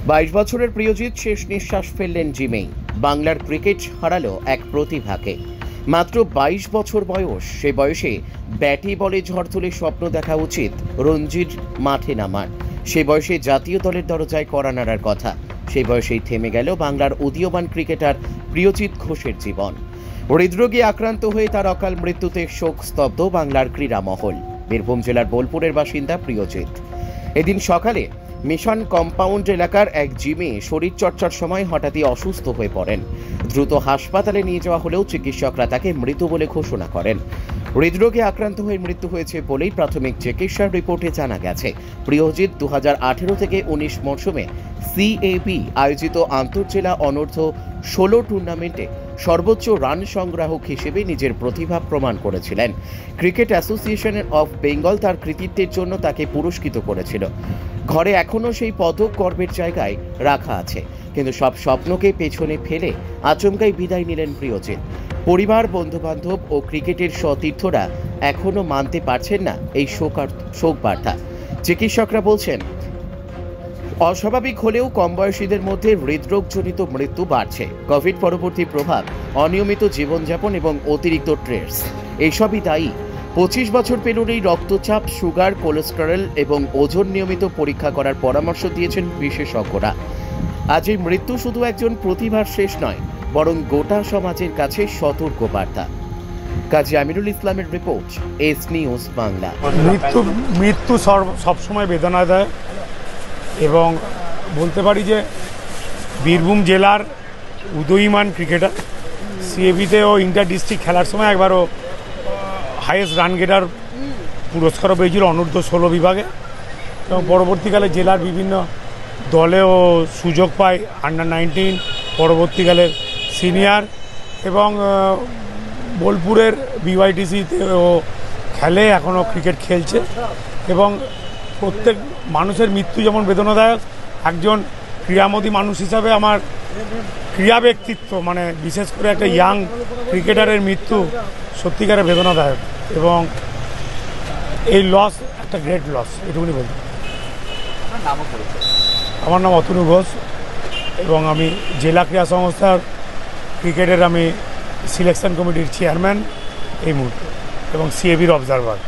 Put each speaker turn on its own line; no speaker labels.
22 বছরের প্রিয়জিৎ শেষ নিঃশ্বাস ফেললেন জিমেই। বাংলার ক্রিকেট হারালো এক প্রতিভাকে। মাত্র 22 বছর বয়স, সে বয়সে ব্যাটে বলে ঝড় তুলে স্বপ্ন দেখা উচিত রঞ্জির মাঠে নামার। সে বয়সে জাতীয় দলের দরজায় কড়া নাড়ার কথা। সেই বয়সেই থেমে গেল বাংলার উদীয়মান ক্রিকেটার প্রিয়জিৎ ঘোষের জীবন। হৃদরোগে আক্রান্ত হয়ে তার অকাল মৃত্যুতে শোক স্তব্ধ বাংলার ক্রীড়া মহল। বীরভূম জেলার বোলপুরের বাসিন্দা প্রিয়জিৎ এদিন সকালে মিশন কম্পাউন্ড এলাকার এক জিমে শরীরচর্চার সময় হঠাৎই অসুস্থ হয়ে পড়েন। দ্রুত হাসপাতালে নিয়ে যাওয়া হলেও চিকিৎসকরা তাকে মৃত বলে ঘোষণা করেন। হৃদরোগে আক্রান্ত হয়ে মৃত্যু হয়েছে বলেই প্রাথমিক চিকিৎসার রিপোর্টে জানা গেছে। প্রিয়জিৎ 2018 থেকে 19 মরশুমে সিএবি আয়োজিত আন্তঃজেলা অনূর্ধ্ব 16 টুর্নামেন্টে সর্বোচ্চ রান সংগ্রাহক হিসেবে নিজের প্রতিভা প্রমাণ করেছিলেন। ক্রিকেট অ্যাসোসিয়েশন অফ বেঙ্গল তার কৃতিত্বের জন্য তাকে পুরস্কৃত করেছিল। ঘরে এখনও সেই পদক গর্বের জায়গায় রাখা আছে, কিন্তু সব স্বপ্নকে পেছনে ফেলে আচমকাই বিদায় নিলেন প্রিয়জিৎ। পরিবার, বন্ধুবান্ধব ও ক্রিকেটের সতীর্থরা এখনও মানতে পারছেন না এই শোক বার্তা। চিকিৎসকরা বলছেন, অস্বাভাবিক হলেও কম বয়সীদের মধ্যে হৃদরোগজনিত মৃত্যু বাড়ছে। কোভিড পরবর্তী প্রভাব, অনিয়মিত জীবনযাপন এবং অতিরিক্ত স্ট্রেস এইসবই দায়ী। 25 বছর পেরোলেই রক্তচাপ, সুগার, কোলেস্টেরল এবং ওজন নিয়মিত পরীক্ষা করার পরামর্শ দিয়েছেন বিশেষজ্ঞরা। আজ এই মৃত্যু শুধু একজন প্রতিভার শেষ নয়, বরং গোটা সমাজের কাছে সতর্ক বার্তা। কাজী আমিরুল ইসলামের রিপোর্ট, এস নিউজ বাংলা।
মৃত্যু সবসময় বেদনা দেয় এবং বলতে পারি যে বীরভূম জেলার উদীয়মান ক্রিকেটার। সিএবিতেও ইন্টার ডিস্ট্রিক্ট খেলার সময় একবারও হাইয়েস্ট রান গেটার পুরস্কারও পেয়েছিল অনূর্ধ্ব 16 বিভাগে, এবং পরবর্তীকালে জেলার বিভিন্ন দলেও সুযোগ পায়, আন্ডার 19, পরবর্তীকালে সিনিয়র, এবং বোলপুরের বিওয়াইটিসিতেও খেলে, এখনও ক্রিকেট খেলছে। এবং প্রত্যেক মানুষের মৃত্যু যেমন বেদনাদায়ক, একজন ক্রীড়ামোদী মানুষ হিসাবে আমার ক্রীড়া ব্যক্তিত্ব, মানে বিশেষ করে একটা ইয়াং ক্রিকেটারের মৃত্যু সত্যিকারের বেদনাদায়ক, এবং এই লস একটা গ্রেট লস, এটুকুনি বলতে। আমার নাম অতনু ঘোষ এবং আমি জেলা ক্রীড়া সংস্থার ক্রিকেটের আমি সিলেকশন কমিটির চেয়ারম্যান এই মুহূর্তে, এবং সিএবির অবজারভার।